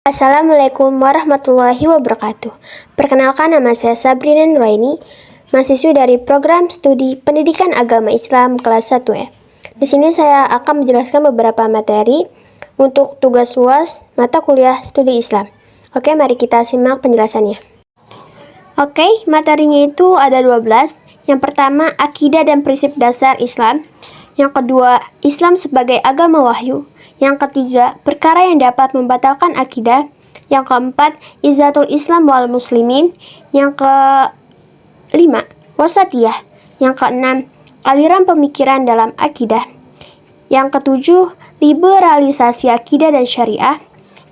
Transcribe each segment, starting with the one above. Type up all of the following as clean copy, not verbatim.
Assalamualaikum warahmatullahi wabarakatuh. Perkenalkan, nama saya Sabrina Nuraini, mahasiswi dari program studi Pendidikan Agama Islam kelas 1E. Di sini saya akan menjelaskan beberapa materi untuk tugas UAS mata kuliah studi Islam. Oke, mari kita simak penjelasannya. Oke, materinya itu ada 12. Yang pertama, akidah dan prinsip dasar Islam. Yang kedua, Islam sebagai agama wahyu. Yang ketiga, perkara yang dapat membatalkan akidah. Yang keempat, Izzatul Islam wal Muslimin. Yang kelima, wasatiyah. Yang keenam, aliran pemikiran dalam akidah. Yang ketujuh, liberalisasi akidah dan syariah.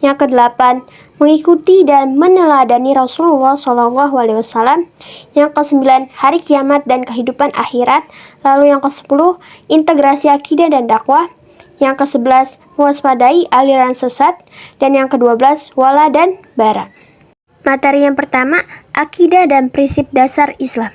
Yang kedelapan, mengikuti dan meneladani Rasulullah SAW. Yang kesembilan, hari kiamat dan kehidupan akhirat. Lalu yang kesepuluh, integrasi akidah dan dakwah. Yang ke-11, mewaspadai aliran sesat. Dan yang ke-12, wala dan bara. Materi yang pertama, akidah dan prinsip dasar Islam.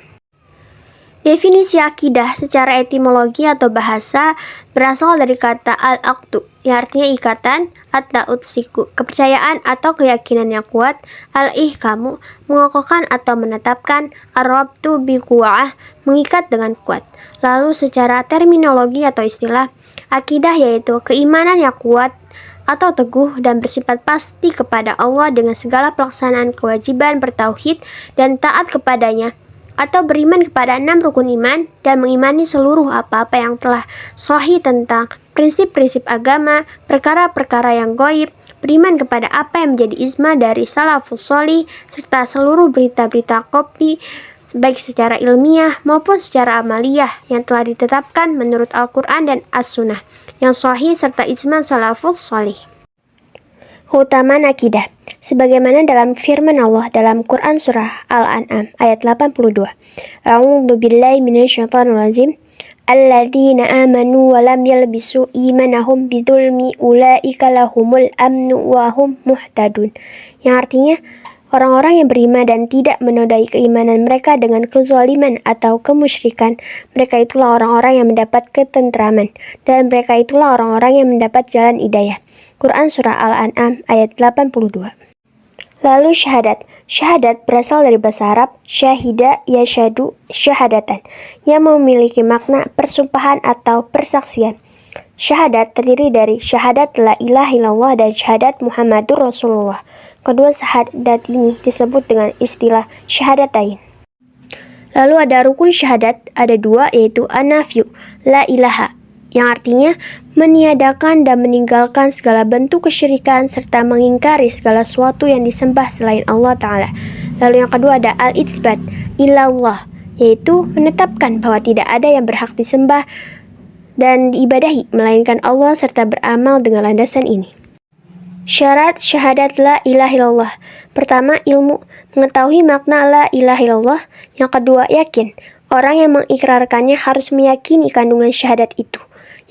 Definisi akidah secara etimologi atau bahasa berasal dari kata al-aqdu, yang artinya ikatan, at-ta'utsiku, kepercayaan atau keyakinan yang kuat, al-ihkamu, mengokohkan atau menetapkan, ar-rabtu biquwa'ah, mengikat dengan kuat. Lalu secara terminologi atau istilah, akidah yaitu keimanan yang kuat atau teguh dan bersifat pasti kepada Allah dengan segala pelaksanaan kewajiban bertauhid dan taat kepadanya, atau beriman kepada 6 rukun iman dan mengimani seluruh apa-apa yang telah sahih tentang prinsip-prinsip agama, perkara-perkara yang gaib, beriman kepada apa yang menjadi ijma dari salafus sholih, serta seluruh berita-berita kopi, baik secara ilmiah maupun secara amaliyah yang telah ditetapkan menurut Al-Quran dan As-Sunnah yang sahih serta ijma salafus sholih. Keutamaan akidah sebagaimana dalam firman Allah dalam Quran surah Al-An'am ayat 82. A'udzu billahi minasyaitonir rajim. Alladzina amanu wa lam yalbisu imanahum bidzulmi ulaika lahumul amnu wa hum muhtadun. Yang artinya, orang-orang yang beriman dan tidak menodai keimanan mereka dengan kezaliman atau kemusyrikan, mereka itulah orang-orang yang mendapat ketentraman, dan mereka itulah orang-orang yang mendapat jalan hidayah. Quran Surah Al-An'am ayat 82. Lalu syahadat. Syahadat berasal dari bahasa Arab syahida yashadu syahadatan, yang memiliki makna persumpahan atau persaksian. Syahadat terdiri dari syahadat la ilaha illallah dan syahadat Muhammadur Rasulullah. Kedua syahadat ini disebut dengan istilah syahadatain. Lalu ada rukun syahadat, ada 2, yaitu an-nafyu, la ilaha, yang artinya meniadakan dan meninggalkan segala bentuk kesyirikan serta mengingkari segala sesuatu yang disembah selain Allah Ta'ala. Lalu yang kedua ada al-itsbat, ilallah, yaitu menetapkan bahwa tidak ada yang berhak disembah dan diibadahi melainkan Allah serta beramal dengan landasan ini. Syarat syahadat la ilaha illallah. Pertama, ilmu, mengetahui makna la ilaha illallah. Yang kedua, yakin. Orang yang mengikrarkannya harus meyakini kandungan syahadat itu.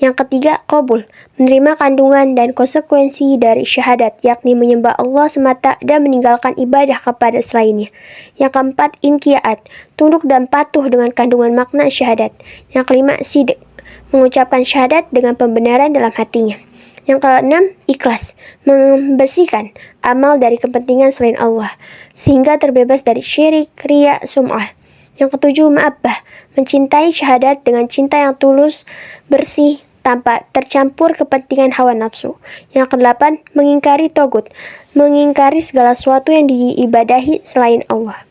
Yang ketiga, qabul, menerima kandungan dan konsekuensi dari syahadat, yakni menyembah Allah semata dan meninggalkan ibadah kepada selainnya. Yang keempat, inqiyaat, tunduk dan patuh dengan kandungan makna syahadat. Yang kelima, sidq, mengucapkan syahadat dengan pembenaran dalam hatinya. Yang keenam, ikhlas, membersihkan amal dari kepentingan selain Allah, sehingga terbebas dari syirik, riya, sum'ah. Yang ketujuh, ma'abbah, mencintai syahadat dengan cinta yang tulus, bersih, tanpa tercampur kepentingan hawa nafsu. Yang kedelapan, mengingkari togut, mengingkari segala sesuatu yang diibadahi selain Allah.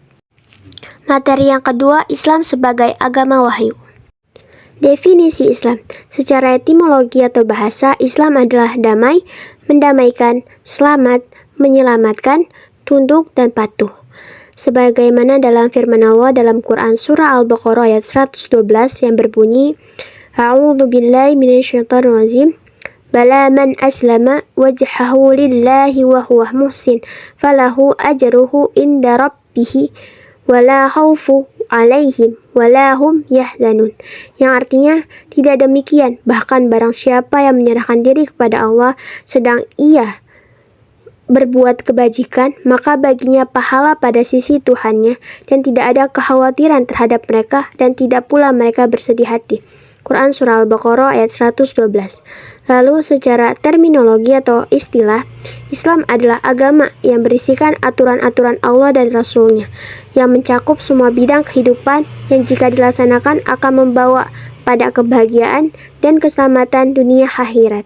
Materi yang kedua, Islam sebagai agama wahyu. Definisi Islam secara etimologi atau bahasa, Islam adalah damai, mendamaikan, selamat, menyelamatkan, tunduk, dan patuh. Sebagaimana dalam firman Allah dalam Quran Surah Al-Baqarah ayat 112 yang berbunyi, A'udzu billahi minasyaitonir rajim. Bala man aslama wajhahu lillahi wa huwa muhsin falahu ajruhu inda rabbih wala khaufu alaihim wala hum yahzanun. Yang artinya, tidak demikian, bahkan barang siapa yang menyerahkan diri kepada Allah sedang ia berbuat kebajikan, maka baginya pahala pada sisi Tuhannya dan tidak ada kekhawatiran terhadap mereka dan tidak pula mereka bersedih hati. Quran Surah Al-Baqarah ayat 112. Lalu secara terminologi atau istilah, Islam adalah agama yang berisikan aturan-aturan Allah dan Rasul-Nya, yang mencakup semua bidang kehidupan yang jika dilaksanakan akan membawa pada kebahagiaan dan keselamatan dunia akhirat.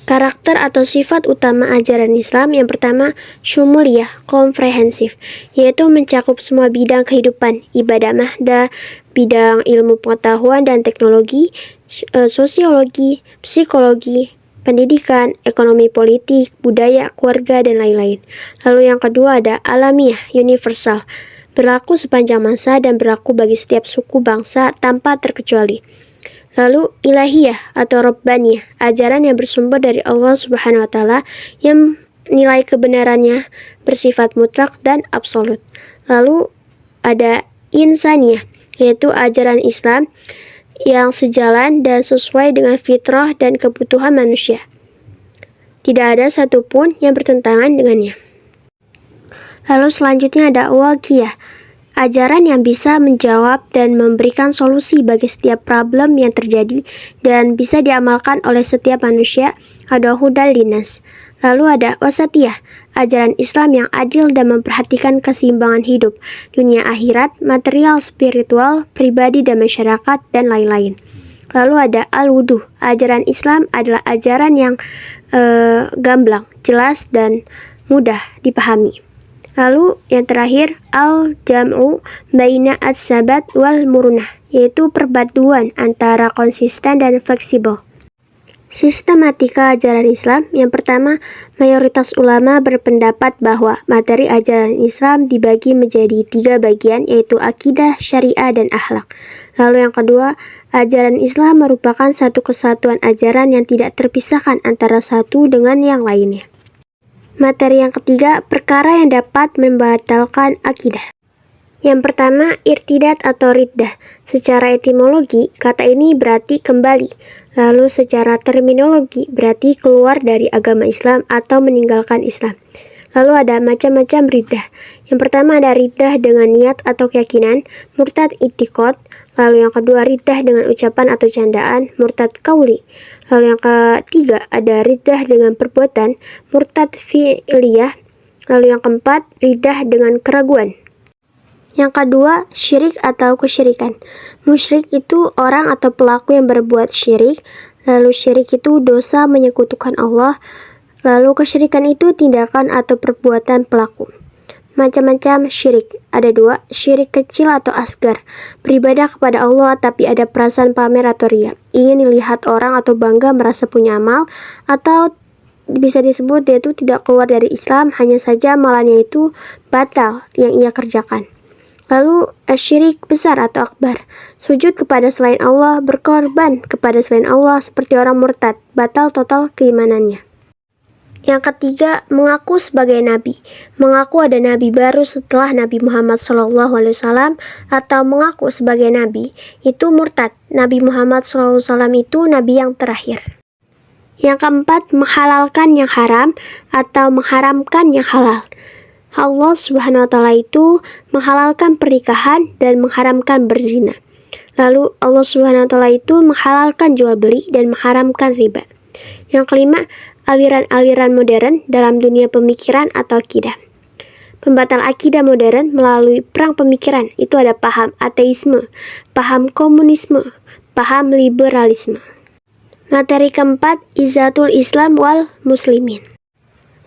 Karakter atau sifat utama ajaran Islam yang pertama, syumuliyah, komprehensif, yaitu mencakup semua bidang kehidupan, ibadah mahda, bidang ilmu pengetahuan dan teknologi, sosiologi, psikologi, pendidikan, ekonomi politik, budaya, keluarga, dan lain-lain. Lalu yang kedua ada alamiah, universal, berlaku sepanjang masa dan berlaku bagi setiap suku bangsa tanpa terkecuali. Lalu ilahiyah atau rabbaniyah, ajaran yang bersumber dari Allah Subhanahu wa taala yang nilai kebenarannya bersifat mutlak dan absolut. Lalu ada insaniyah, yaitu ajaran Islam yang sejalan dan sesuai dengan fitrah dan kebutuhan manusia. Tidak ada satupun yang bertentangan dengannya. Lalu selanjutnya ada waqiyah, ajaran yang bisa menjawab dan memberikan solusi bagi setiap problem yang terjadi dan bisa diamalkan oleh setiap manusia, ada hudal linas. Lalu ada wasatiyah, ajaran Islam yang adil dan memperhatikan keseimbangan hidup, dunia akhirat, material, spiritual, pribadi dan masyarakat, dan lain-lain. Lalu ada al-wuduh, ajaran Islam adalah ajaran yang gamblang, jelas, dan mudah dipahami. Lalu yang terakhir, al-jam'u baina as-sabat wal murunah, yaitu perpaduan antara konsisten dan fleksibel. Sistematika ajaran Islam yang pertama, mayoritas ulama berpendapat bahwa materi ajaran Islam dibagi menjadi 3 bagian, yaitu akidah, syariah, dan akhlak. Lalu yang kedua, ajaran Islam merupakan satu kesatuan ajaran yang tidak terpisahkan antara satu dengan yang lainnya. Materi yang ketiga, perkara yang dapat membatalkan akidah. Yang pertama, irtidat atau riddah. Secara etimologi, kata ini berarti kembali. Lalu secara terminologi, berarti keluar dari agama Islam atau meninggalkan Islam. Lalu ada macam-macam riddah. Yang pertama ada riddah dengan niat atau keyakinan, murtad i'tiqad. Lalu yang kedua riddah dengan ucapan atau candaan, murtad qauli. Lalu yang ketiga ada riddah dengan perbuatan, murtad fi'liyah. Lalu yang keempat riddah dengan keraguan. Yang kedua syirik atau kesyirikan. Musyrik itu orang atau pelaku yang berbuat syirik. Lalu syirik itu dosa menyekutukan Allah. Lalu kesyirikan itu tindakan atau perbuatan pelaku. Macam-macam syirik. Ada 2, syirik kecil atau asgar. Beribadah kepada Allah tapi ada perasaan pamer atau riya. Ingin dilihat orang atau bangga merasa punya amal. Atau bisa disebut dia itu tidak keluar dari Islam, hanya saja amalannya itu batal yang ia kerjakan. Lalu syirik besar atau akbar. Sujud kepada selain Allah, berkorban kepada selain Allah seperti orang murtad. Batal total keimanannya. Yang ketiga, mengaku sebagai nabi. Mengaku ada nabi baru setelah Nabi Muhammad SAW atau mengaku sebagai nabi, itu murtad. Nabi Muhammad SAW itu nabi yang terakhir. Yang keempat, menghalalkan yang haram atau mengharamkan yang halal. Allah Subhanahu wa taala itu menghalalkan pernikahan dan mengharamkan berzina. Lalu Allah Subhanahu wa taala itu menghalalkan jual beli dan mengharamkan riba. Yang kelima, aliran-aliran modern dalam dunia pemikiran atau akidah. Pembatal akidah modern melalui perang pemikiran itu ada paham ateisme, paham komunisme, paham liberalisme. Materi keempat, izzatul Islam wal muslimin.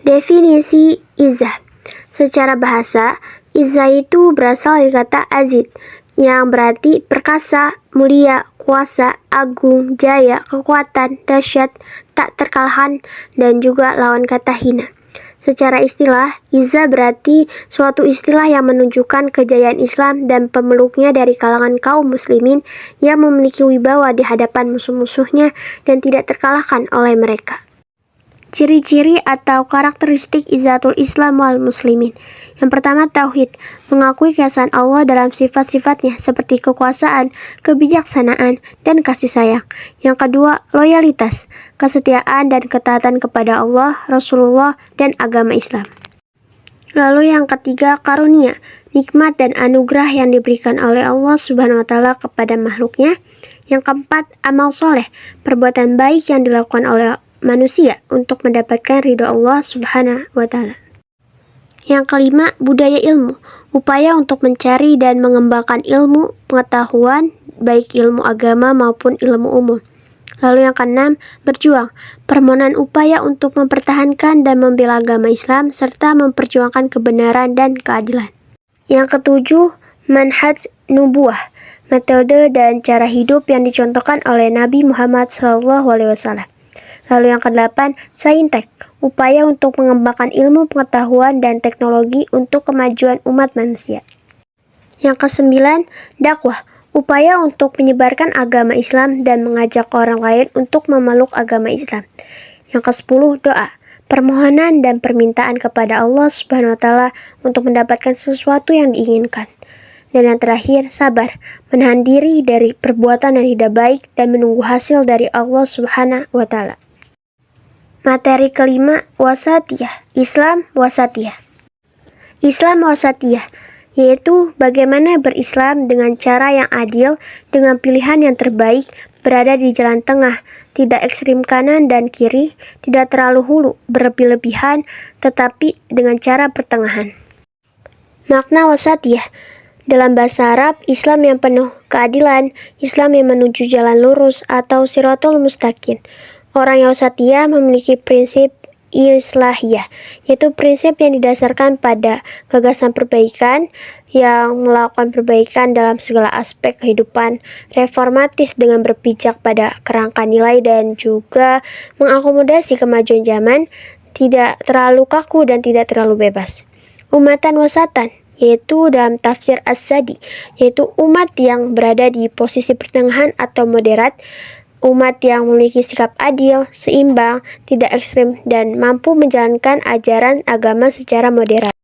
Definisi izzah. Secara bahasa, izzah itu berasal dari kata azid, yang berarti perkasa, mulia, kuasa, agung, jaya, kekuatan, dahsyat, tak terkalahkan, dan juga lawan kata hina. Secara istilah, izzah berarti suatu istilah yang menunjukkan kejayaan Islam dan pemeluknya dari kalangan kaum muslimin yang memiliki wibawa di hadapan musuh-musuhnya dan tidak terkalahkan oleh mereka. Ciri-ciri atau karakteristik izzatul Islam wal muslimin. Yang pertama, tauhid, mengakui keesaan Allah dalam sifat-sifatnya seperti kekuasaan, kebijaksanaan, dan kasih sayang. Yang kedua, loyalitas, kesetiaan dan ketaatan kepada Allah, Rasulullah, dan agama Islam. Lalu yang ketiga, karunia, nikmat dan anugerah yang diberikan oleh Allah Subhanahu wa taala kepada makhluknya. Yang keempat, amal soleh, perbuatan baik yang dilakukan oleh manusia untuk mendapatkan ridho Allah Subhanahu wa Ta'ala. Yang kelima, budaya ilmu, upaya untuk mencari dan mengembangkan ilmu pengetahuan, baik ilmu agama maupun ilmu umum. Lalu yang keenam, berjuang, permohonan upaya untuk mempertahankan dan membela agama Islam serta memperjuangkan kebenaran dan keadilan. Yang ketujuh, manhaj nubuwah, metode dan cara hidup yang dicontohkan oleh Nabi Muhammad SAW. Lalu yang kedelapan, saintek, upaya untuk mengembangkan ilmu pengetahuan dan teknologi untuk kemajuan umat manusia. Yang kesembilan, dakwah, upaya untuk menyebarkan agama Islam dan mengajak orang lain untuk memeluk agama Islam. Yang kesepuluh, doa, permohonan dan permintaan kepada Allah Subhanahu wa Ta'ala untuk mendapatkan sesuatu yang diinginkan. Dan yang terakhir, sabar, menahan diri dari perbuatan yang tidak baik dan menunggu hasil dari Allah Subhanahu wa Ta'ala. Materi kelima, wasatiyah, Islam wasatiyah. Islam wasatiyah, yaitu bagaimana berislam dengan cara yang adil, dengan pilihan yang terbaik, berada di jalan tengah, tidak ekstrim kanan dan kiri, tidak terlalu hulu, berlebih-lebihan, tetapi dengan cara pertengahan. Makna wasatiyah, dalam bahasa Arab, Islam yang penuh keadilan, Islam yang menuju jalan lurus atau siratul mustaqim. Orang yang wasatiyah memiliki prinsip islahiyah, yaitu prinsip yang didasarkan pada gagasan perbaikan, yang melakukan perbaikan dalam segala aspek kehidupan, reformatif dengan berpijak pada kerangka nilai dan juga mengakomodasi kemajuan zaman, tidak terlalu kaku dan tidak terlalu bebas. Umatan wasatan, yaitu dalam tafsir As-Sadi, yaitu umat yang berada di posisi pertengahan atau moderat, umat yang memiliki sikap adil, seimbang, tidak ekstrim, dan mampu menjalankan ajaran agama secara moderat.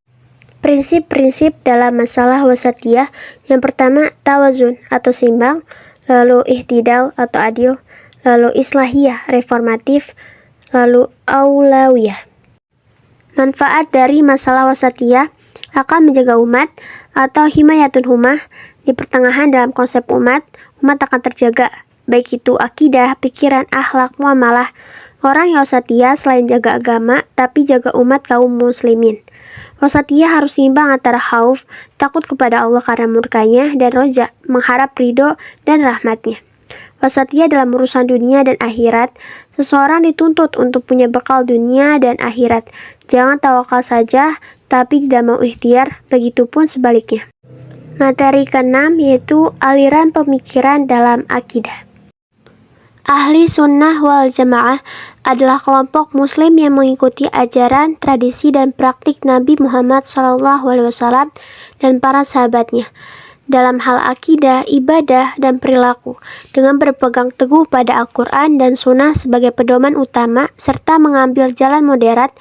Prinsip-prinsip dalam masalah wasatiyah, yang pertama tawazun atau seimbang, lalu ihtidal atau adil, lalu islahiyah reformatif, lalu aulawiyah. Manfaat dari masalah wasatiyah akan menjaga umat atau himayatun humah di pertengahan dalam konsep umat akan terjaga, baik itu akidah, pikiran, akhlak, muamalah. Orang yang wasatiyah selain jaga agama, tapi jaga umat kaum muslimin. Wasatiyah harus seimbang antara khauf, takut kepada Allah karena murkanya, dan roja, mengharap ridho dan rahmatnya. Wasatiyah dalam urusan dunia dan akhirat, seseorang dituntut untuk punya bekal dunia dan akhirat. Jangan tawakal saja, tapi tidak mau ikhtiar, begitupun sebaliknya. Materi keenam yaitu aliran pemikiran dalam akidah. Ahli sunnah wal jamaah adalah kelompok muslim yang mengikuti ajaran, tradisi, dan praktik Nabi Muhammad SAW dan para sahabatnya dalam hal akidah, ibadah, dan perilaku, dengan berpegang teguh pada Al-Quran dan Sunnah sebagai pedoman utama, serta mengambil jalan moderat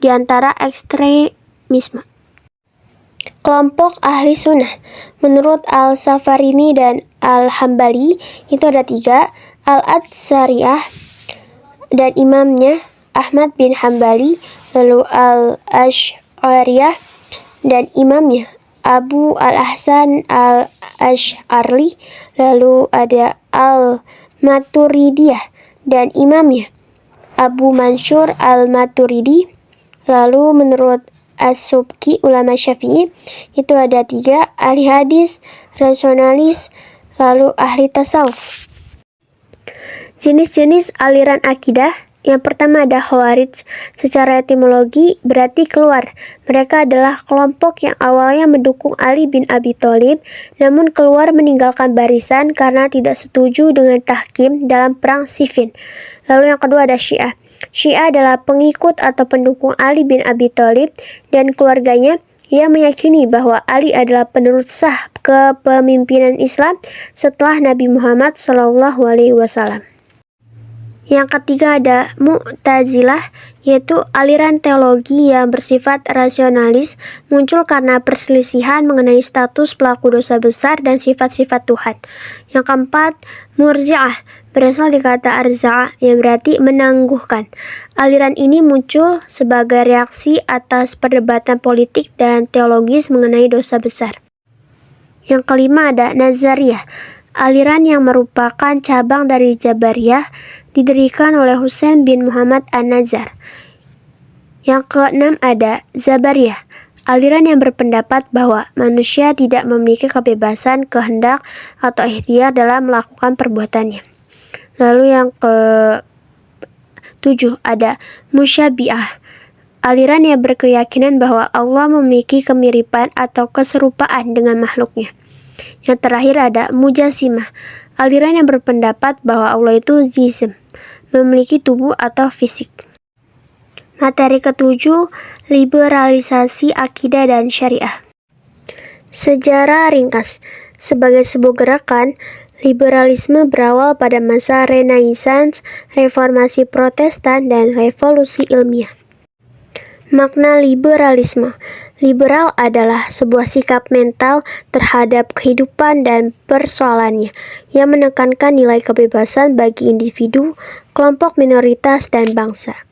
di antara ekstremisme. Kelompok ahli sunnah menurut Al-Safarini dan Al-Hambali itu ada 3, Al-Atsariyah dan imamnya Ahmad bin Hambali, lalu Al-Asy'ariyah dan imamnya Abu Al-Hasan Al-Asy'ari, lalu ada Al-Maturidiyah dan imamnya Abu Mansur Al-Maturidi, lalu menurut As-Subki ulama Syafi'i itu ada 3, ahli hadis, rasionalis, lalu ahli tasawuf. Jenis-jenis aliran akidah, yang pertama ada Khawarij. Secara etimologi berarti keluar. Mereka adalah kelompok yang awalnya mendukung Ali bin Abi Thalib, namun keluar meninggalkan barisan karena tidak setuju dengan tahkim dalam perang Siffin. Lalu yang kedua ada Syiah. Syiah adalah pengikut atau pendukung Ali bin Abi Thalib dan keluarganya yang meyakini bahwa Ali adalah penerus sah kepemimpinan Islam setelah Nabi Muhammad SAW. Yang ketiga ada Mu'tazilah, yaitu aliran teologi yang bersifat rasionalis, muncul karena perselisihan mengenai status pelaku dosa besar dan sifat-sifat Tuhan. Yang keempat, Murji'ah, berasal dari kata arza'a yang berarti menangguhkan. Aliran ini muncul sebagai reaksi atas perdebatan politik dan teologis mengenai dosa besar. Yang kelima ada Nazariyah. aliran yang merupakan cabang dari Jabariyah, didirikan oleh Husain bin Muhammad An-Nazar. Yang keenam ada Zabariyah, aliran yang berpendapat bahwa manusia tidak memiliki kebebasan kehendak atau ikhtiar dalam melakukan perbuatannya. Lalu yang ke-7 ada Musyabi'ah, aliran yang berkeyakinan bahwa Allah memiliki kemiripan atau keserupaan dengan makhluknya. Yang terakhir ada Mujasimah, aliran yang berpendapat bahwa Allah itu jism, memiliki tubuh atau fisik. Materi ke-7, liberalisasi akidah dan syariah. Sejarah ringkas. Sebagai sebuah gerakan, liberalisme berawal pada masa Renaissance, reformasi Protestan, dan revolusi ilmiah. Makna liberalisme. Liberal adalah sebuah sikap mental terhadap kehidupan dan persoalannya yang menekankan nilai kebebasan bagi individu, kelompok minoritas, dan bangsa.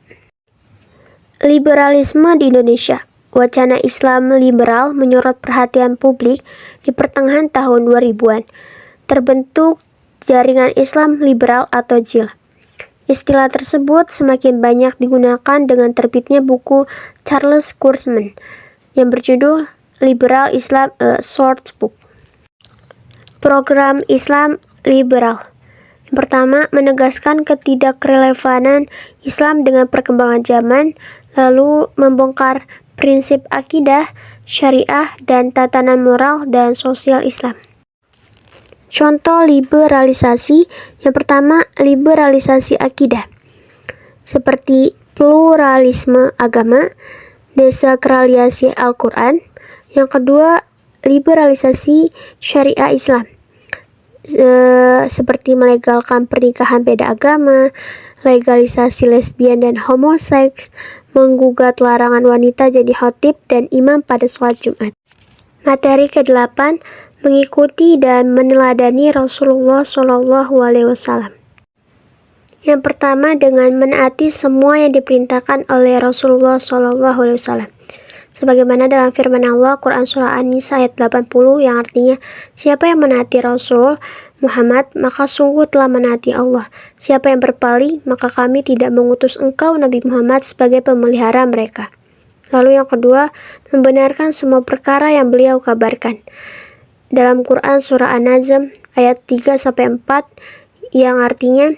Liberalisme di Indonesia. Wacana Islam liberal menyorot perhatian publik di pertengahan tahun 2000-an. Terbentuk Jaringan Islam Liberal atau JIL. Istilah tersebut semakin banyak digunakan dengan terbitnya buku Charles Kurzman yang berjudul Liberal Islam A Short Book. Program Islam liberal. Yang pertama, menegaskan ketidakrelevanan Islam dengan perkembangan zaman, lalu membongkar prinsip akidah, syariah, dan tatanan moral dan sosial Islam. Contoh liberalisasi. Yang pertama, liberalisasi akidah, seperti pluralisme agama, desakralisasi Al-Quran. Yang kedua, liberalisasi syariah Islam, seperti melegalkan pernikahan beda agama, legalisasi lesbian dan homoseks, menggugat larangan wanita jadi khotib dan imam pada sholat Jumat. Materi ke-8, mengikuti dan meneladani Rasulullah SAW. Yang pertama, dengan menaati semua yang diperintahkan oleh Rasulullah SAW. Sebagaimana dalam firman Allah, Quran Surah An-Nisa ayat 80 yang artinya, siapa yang menaati Rasul Muhammad, maka sungguh telah menaati Allah. Siapa yang berpaling, maka kami tidak mengutus engkau Nabi Muhammad sebagai pemelihara mereka. Lalu yang kedua, membenarkan semua perkara yang beliau kabarkan. Dalam Quran Surah An-Najm ayat 3-4 yang artinya,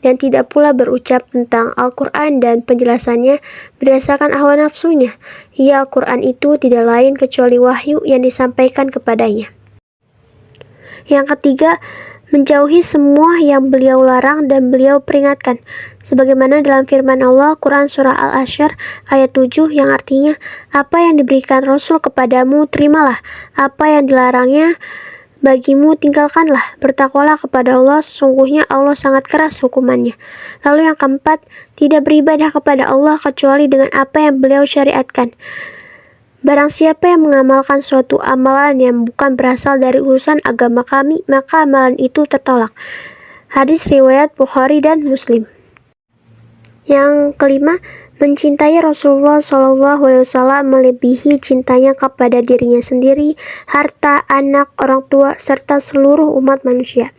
dan tidak pula berucap tentang Al-Quran dan penjelasannya berdasarkan hawa nafsunya. Al-Quran itu tidak lain kecuali wahyu yang disampaikan kepadanya. Yang ketiga, menjauhi semua yang beliau larang dan beliau peringatkan. Sebagaimana dalam firman Allah, Quran Surah Al-Asyr ayat 7 yang artinya, apa yang diberikan Rasul kepadamu, terimalah. Apa yang dilarangnya bagimu, tinggalkanlah. Bertakwalah kepada Allah, sesungguhnya Allah sangat keras hukumannya. Lalu yang keempat, tidak beribadah kepada Allah kecuali dengan apa yang beliau syariatkan. Barang siapa yang mengamalkan suatu amalan yang bukan berasal dari urusan agama kami, maka amalan itu tertolak. Hadis riwayat Bukhari dan Muslim. Yang kelima, mencintai Rasulullah SAW melebihi cintanya kepada dirinya sendiri, harta, anak, orang tua, serta seluruh umat manusia.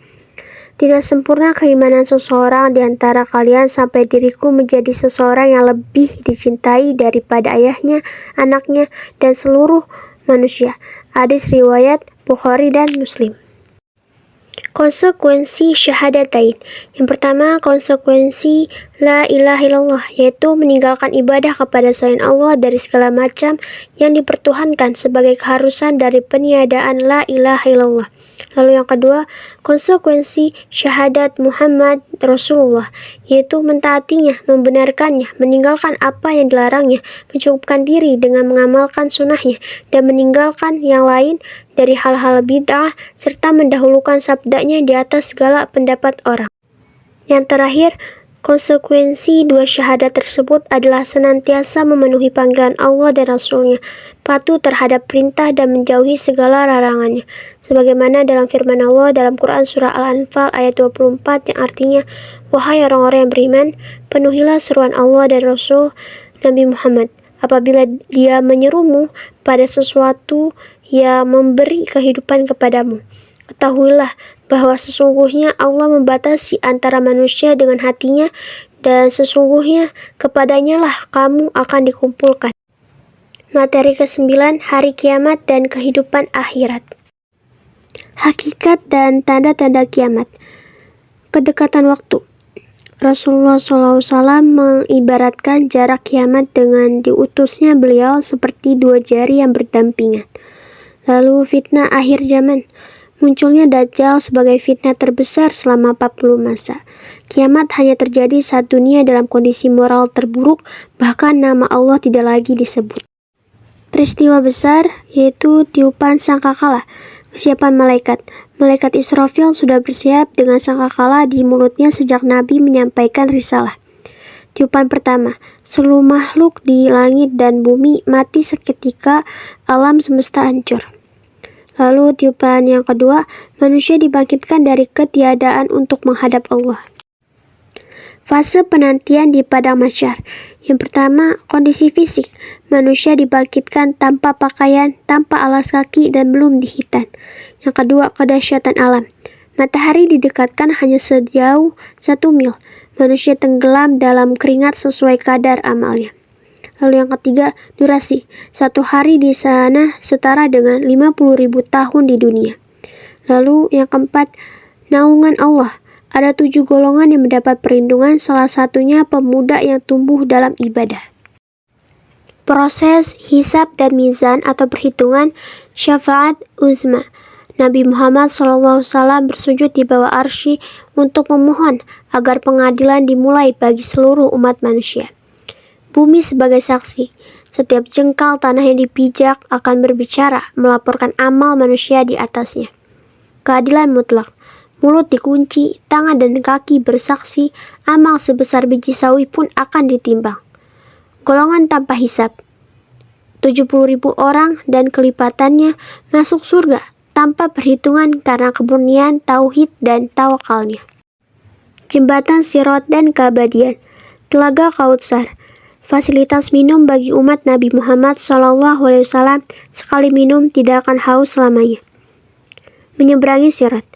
Tidak sempurna keimanan seseorang di antara kalian sampai diriku menjadi seseorang yang lebih dicintai daripada ayahnya, anaknya, dan seluruh manusia. Hadis riwayat Bukhari dan Muslim. Konsekuensi syahadatain. Yang pertama, konsekuensi la ilaha illallah, yaitu meninggalkan ibadah kepada selain Allah dari segala macam yang dipertuhankan sebagai keharusan dari peniadaan la ilaha illallah. Lalu yang kedua, konsekuensi syahadat Muhammad Rasulullah, yaitu mentaatinya, membenarkannya, meninggalkan apa yang dilarangnya, mencukupkan diri dengan mengamalkan sunnahnya, dan meninggalkan yang lain dari hal-hal bid'ah, serta mendahulukan sabdanya di atas segala pendapat orang. Yang terakhir, konsekuensi dua syahadat tersebut adalah senantiasa memenuhi panggilan Allah dan Rasulnya, patuh terhadap perintah dan menjauhi segala larangannya. Sebagaimana dalam firman Allah dalam Quran Surah Al-Anfal ayat 24 yang artinya, wahai orang-orang yang beriman, penuhilah seruan Allah dan Rasul Nabi Muhammad apabila dia menyerumu pada sesuatu yang memberi kehidupan kepadamu. Ketahuilah bahwa sesungguhnya Allah membatasi antara manusia dengan hatinya, dan sesungguhnya kepadanya lah kamu akan dikumpulkan. Materi ke-9, Hari Kiamat dan Kehidupan Akhirat. Hakikat dan tanda-tanda kiamat. Kedekatan waktu. Rasulullah SAW mengibaratkan jarak kiamat dengan diutusnya beliau seperti dua jari yang berdampingan. Lalu fitnah akhir zaman. Munculnya Dajjal sebagai fitnah terbesar selama 40 masa. Kiamat hanya terjadi saat dunia dalam kondisi moral terburuk, bahkan nama Allah tidak lagi disebut. Peristiwa besar yaitu tiupan sangkakala. Kesiapan malaikat. Malaikat Israfil sudah bersiap dengan sangkakala di mulutnya sejak Nabi menyampaikan risalah. Tiupan pertama, seluruh makhluk di langit dan bumi mati seketika, alam semesta hancur. Lalu tiupan yang kedua, manusia dibangkitkan dari ketiadaan untuk menghadap Allah. Fase penantian di padang mahsyar. Yang pertama, kondisi fisik. Manusia dibangkitkan tanpa pakaian, tanpa alas kaki, dan belum dihitan. Yang kedua, kedahsyatan alam. Matahari didekatkan hanya sejauh 1 mil. Manusia tenggelam dalam keringat sesuai kadar amalnya. Lalu yang ketiga, durasi. 1 hari di sana setara dengan 50.000 tahun di dunia. Lalu yang keempat, naungan Allah. Ada 7 golongan yang mendapat perlindungan, salah satunya pemuda yang tumbuh dalam ibadah. Proses hisab dan mizan atau perhitungan syafaat uzma. Nabi Muhammad SAW bersujud di bawah arsy untuk memohon agar pengadilan dimulai bagi seluruh umat manusia. Bumi sebagai saksi. Setiap jengkal tanah yang dipijak akan berbicara, melaporkan amal manusia di atasnya. Keadilan mutlak. Mulut dikunci, tangan dan kaki bersaksi, amal sebesar biji sawi pun akan ditimbang. Golongan tanpa hisab. 70.000 orang dan kelipatannya masuk surga tanpa perhitungan karena kemurnian tauhid dan tawakalnya. Jembatan Sirat dan keabadian. Telaga Kautsar. Fasilitas minum bagi umat Nabi Muhammad SAW, sekali minum tidak akan haus selamanya. Menyeberangi Sirat.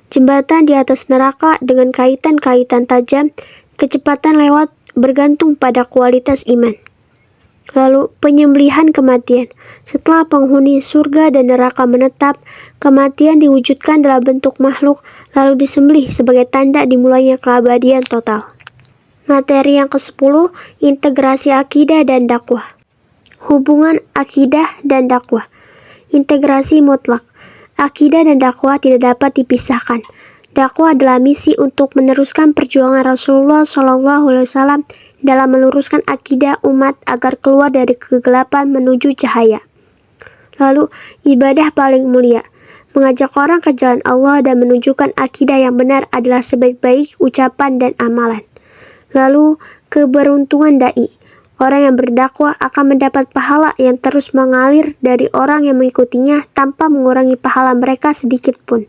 Jembatan di atas neraka dengan kaitan-kaitan tajam, kecepatan lewat bergantung pada kualitas iman. Lalu penyembelihan kematian. Setelah penghuni surga dan neraka menetap, kematian diwujudkan dalam bentuk makhluk, lalu disembelih sebagai tanda dimulainya keabadian total. Materi yang ke-10, integrasi akidah dan dakwah. Hubungan akidah dan dakwah. Integrasi mutlak. Akidah dan dakwah tidak dapat dipisahkan. Dakwah adalah misi untuk meneruskan perjuangan Rasulullah SAW dalam meluruskan akidah umat agar keluar dari kegelapan menuju cahaya. Lalu, ibadah paling mulia. Mengajak orang ke jalan Allah dan menunjukkan akidah yang benar adalah sebaik-baik ucapan dan amalan. Lalu, keberuntungan da'i. Orang yang berdakwah akan mendapat pahala yang terus mengalir dari orang yang mengikutinya tanpa mengurangi pahala mereka sedikit pun.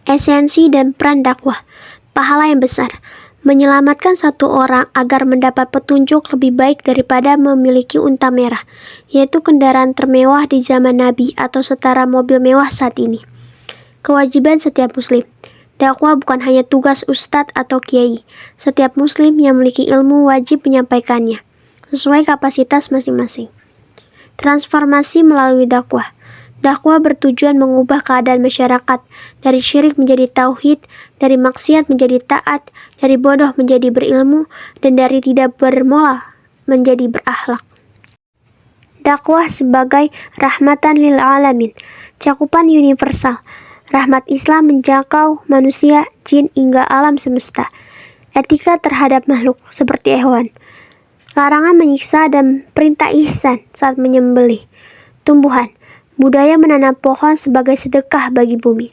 Esensi dan peran dakwah. Pahala yang besar. Menyelamatkan satu orang agar mendapat petunjuk lebih baik daripada memiliki unta merah, yaitu kendaraan termewah di zaman Nabi atau setara mobil mewah saat ini. Kewajiban setiap muslim. Dakwah bukan hanya tugas ustadz atau kiai. Setiap muslim yang memiliki ilmu wajib menyampaikannya, sesuai kapasitas masing-masing. Transformasi melalui dakwah. Dakwah bertujuan mengubah keadaan masyarakat, dari syirik menjadi tauhid, dari maksiat menjadi taat, dari bodoh menjadi berilmu, dan dari tidak bermola menjadi berakhlak. Dakwah sebagai rahmatan lil alamin. Cakupan universal. Rahmat Islam menjangkau manusia, jin, hingga alam semesta. Etika terhadap makhluk, seperti hewan. Larangan menyiksa dan perintah ihsan saat menyembelih. Tumbuhan. Budaya menanam pohon sebagai sedekah bagi bumi.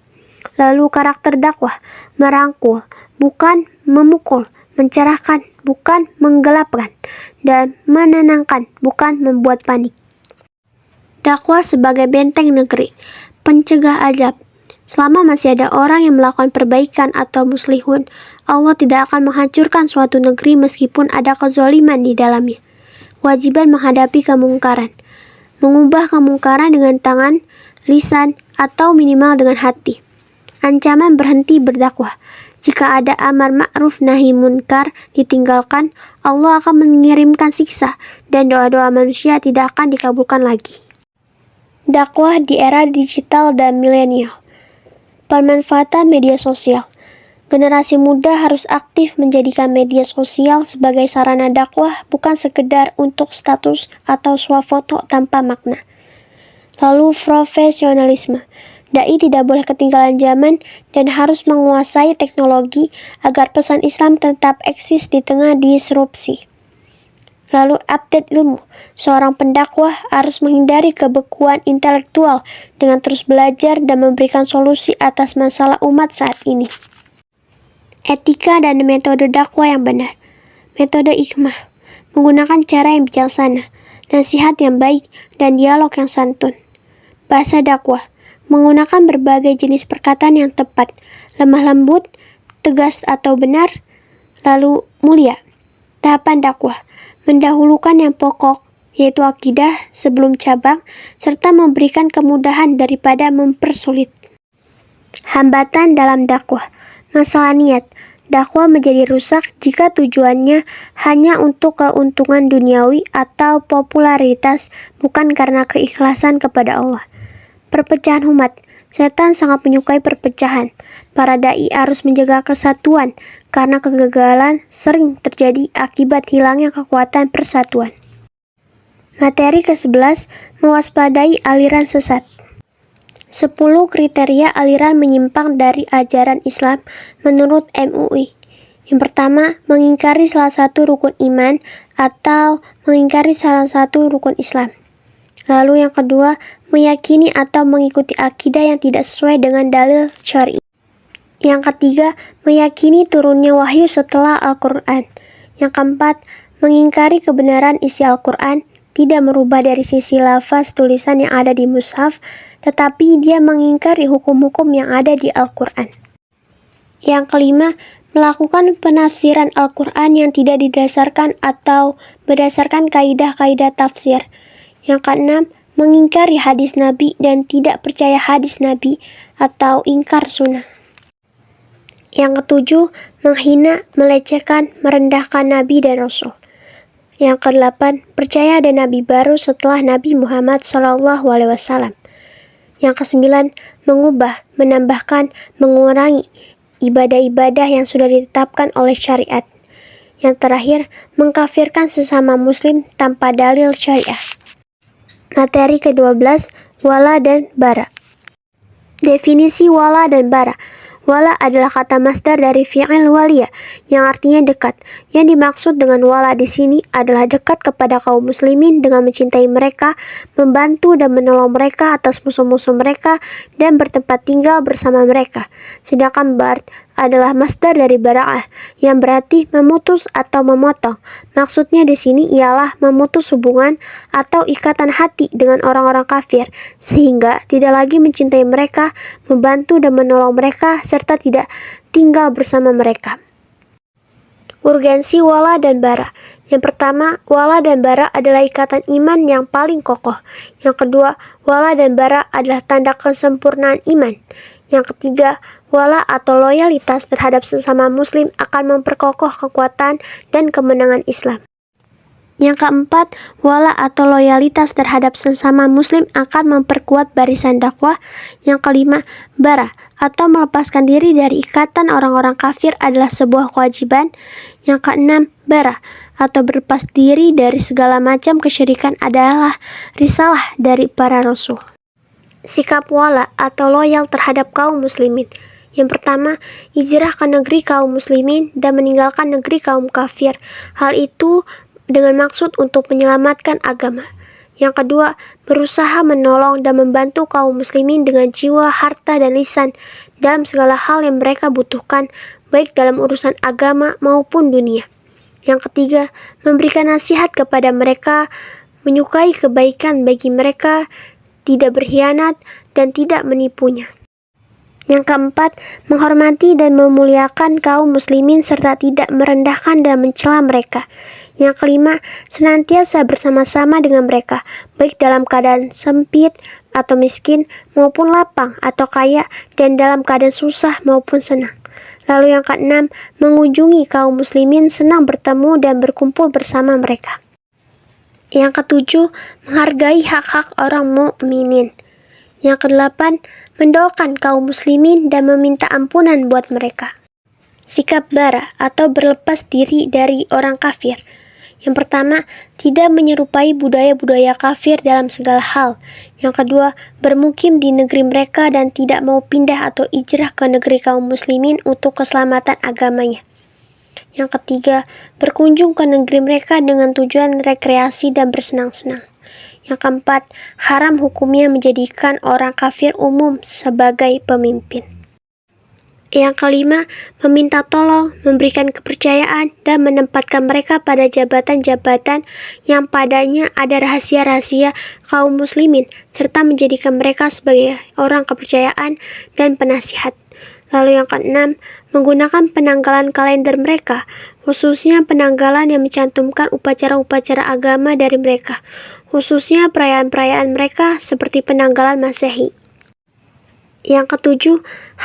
Lalu karakter dakwah. Merangkul, bukan memukul. Mencerahkan, bukan menggelapkan. Dan menenangkan, bukan membuat panik. Dakwah sebagai benteng negeri. Pencegah azab. Selama masih ada orang yang melakukan perbaikan atau muslihun, Allah tidak akan menghancurkan suatu negeri meskipun ada kezaliman di dalamnya. Kewajiban menghadapi kemungkaran. Mengubah kemungkaran dengan tangan, lisan, atau minimal dengan hati. Ancaman berhenti berdakwah. Jika ada amar ma'ruf nahi munkar ditinggalkan, Allah akan mengirimkan siksa dan doa-doa manusia tidak akan dikabulkan lagi. Dakwah di era digital dan milenial. Pemanfaatan media sosial. Generasi muda harus aktif menjadikan media sosial sebagai sarana dakwah, bukan sekedar untuk status atau swafoto tanpa makna. Lalu profesionalisme. Dai tidak boleh ketinggalan zaman dan harus menguasai teknologi agar pesan Islam tetap eksis di tengah disrupsi. Lalu update ilmu. Seorang pendakwah harus menghindari kebekuan intelektual dengan terus belajar dan memberikan solusi atas masalah umat saat ini. Etika dan metode dakwah yang benar. Metode hikmah. Menggunakan cara yang bijaksana, nasihat yang baik, dan dialog yang santun. Bahasa dakwah. Menggunakan berbagai jenis perkataan yang tepat, lemah lembut, tegas atau benar, lalu mulia. Tahapan dakwah. Mendahulukan yang pokok, yaitu akidah sebelum cabang, serta memberikan kemudahan daripada mempersulit. Hambatan dalam dakwah. Masalah niat. Dakwah menjadi rusak jika tujuannya hanya untuk keuntungan duniawi atau popularitas, bukan karena keikhlasan kepada Allah. Perpecahan umat. Setan sangat menyukai perpecahan. Para dai harus menjaga kesatuan karena kegagalan sering terjadi akibat hilangnya kekuatan persatuan. Materi ke-11, mewaspadai aliran sesat. 10 kriteria aliran menyimpang dari ajaran Islam menurut MUI. Yang pertama, mengingkari salah satu rukun iman atau mengingkari salah satu rukun Islam. Lalu yang kedua, meyakini atau mengikuti akidah yang tidak sesuai dengan dalil syar'i. Yang ketiga, meyakini turunnya wahyu setelah Al-Quran. Yang keempat, mengingkari kebenaran isi Al-Quran, tidak merubah dari sisi lafaz tulisan yang ada di mushaf, tetapi dia mengingkari hukum-hukum yang ada di Al-Quran. Yang kelima, melakukan penafsiran Al-Quran yang tidak didasarkan atau berdasarkan kaidah-kaidah tafsir. Yang keenam, mengingkari hadis Nabi dan tidak percaya hadis Nabi atau ingkar sunnah. Yang ketujuh, menghina, melecehkan, merendahkan Nabi dan Rasul. Yang kedelapan, percaya ada Nabi baru setelah Nabi Muhammad SAW. Yang kesembilan, mengubah, menambahkan, mengurangi ibadah-ibadah yang sudah ditetapkan oleh syariat. Yang terakhir, mengkafirkan sesama muslim tanpa dalil syariah. Materi ke-12, wala dan bara. Definisi wala dan bara. Wala adalah kata masdar dari fi'il waliya yang artinya dekat. Yang dimaksud dengan wala di sini adalah dekat kepada kaum muslimin dengan mencintai mereka, membantu dan menolong mereka atas musuh-musuh mereka, dan bertempat tinggal bersama mereka. Sedangkan bar adalah masdar dari bara'ah yang berarti memutus atau memotong. Maksudnya di sini ialah memutus hubungan atau ikatan hati dengan orang-orang kafir sehingga tidak lagi mencintai mereka, membantu dan menolong mereka serta tidak tinggal bersama mereka. Urgensi wala dan bara. Yang pertama, wala dan bara adalah ikatan iman yang paling kokoh. Yang kedua, wala dan bara adalah tanda kesempurnaan iman. Yang ketiga, wala atau loyalitas terhadap sesama muslim akan memperkokoh kekuatan dan kemenangan Islam. Yang keempat, wala atau loyalitas terhadap sesama muslim akan memperkuat barisan dakwah. Yang kelima, bara atau melepaskan diri dari ikatan orang-orang kafir adalah sebuah kewajiban. Yang keenam, bara atau berlepas diri dari segala macam kesyirikan adalah risalah dari para rasul. Sikap wala atau loyal terhadap kaum muslimin. Yang pertama, hijrah ke negeri kaum muslimin dan meninggalkan negeri kaum kafir. Hal itu dengan maksud untuk menyelamatkan agama. Yang kedua, berusaha menolong dan membantu kaum muslimin dengan jiwa, harta, dan lisan dalam segala hal yang mereka butuhkan, baik dalam urusan agama maupun dunia. Yang ketiga, memberikan nasihat kepada mereka, menyukai kebaikan bagi mereka, tidak berkhianat, dan tidak menipunya. Yang keempat, menghormati dan memuliakan kaum muslimin serta tidak merendahkan dan mencela mereka. Yang kelima, senantiasa bersama-sama dengan mereka, baik dalam keadaan sempit atau miskin, maupun lapang atau kaya, dan dalam keadaan susah maupun senang. Lalu yang keenam, mengunjungi kaum muslimin, senang bertemu dan berkumpul bersama mereka. Yang ketujuh, menghargai hak-hak orang mukminin. Yang kedelapan, mendoakan kaum muslimin dan meminta ampunan buat mereka. Sikap bara atau berlepas diri dari orang kafir. Yang pertama, tidak menyerupai budaya-budaya kafir dalam segala hal. Yang kedua, bermukim di negeri mereka dan tidak mau pindah atau hijrah ke negeri kaum muslimin untuk keselamatan agamanya. Yang ketiga, berkunjung ke negeri mereka dengan tujuan rekreasi dan bersenang-senang. Yang keempat, haram hukumnya menjadikan orang kafir umum sebagai pemimpin. Yang kelima, meminta tolong, memberikan kepercayaan, dan menempatkan mereka pada jabatan-jabatan yang padanya ada rahasia-rahasia kaum muslimin, serta menjadikan mereka sebagai orang kepercayaan dan penasihat. Lalu yang keenam, menggunakan penanggalan kalender mereka, khususnya penanggalan yang mencantumkan upacara-upacara agama dari mereka, khususnya perayaan-perayaan mereka seperti penanggalan Masehi. Yang ketujuh,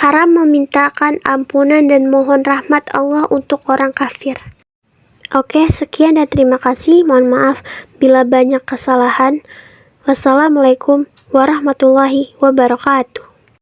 haram memintakan ampunan dan mohon rahmat Allah untuk orang kafir. Oke, sekian dan terima kasih. Mohon maaf bila banyak kesalahan. Wassalamualaikum warahmatullahi wabarakatuh.